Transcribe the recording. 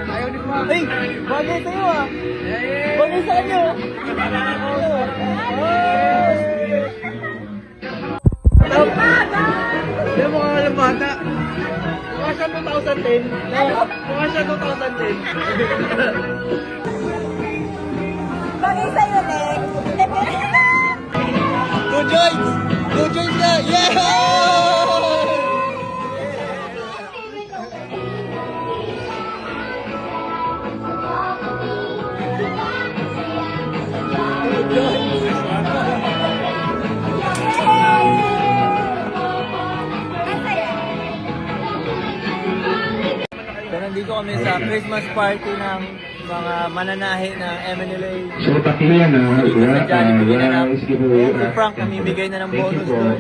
Ayaw ni Pa. Ay, bagay sa'yo ah. Bagay sa inyo. Hindi mo ka alam bata. Mukha siya 2010. Mukha siya 2010. Bagay sa'yo, Lex. Go Joyce! Go Joyce na! Yeah! So, nandito kami sa Christmas party ng mga mananahi ng MNLA. So, tatlo yan Dito sa Jollibee ginanap. rice giveaway. Si Frank namimigay na ng bonus doon.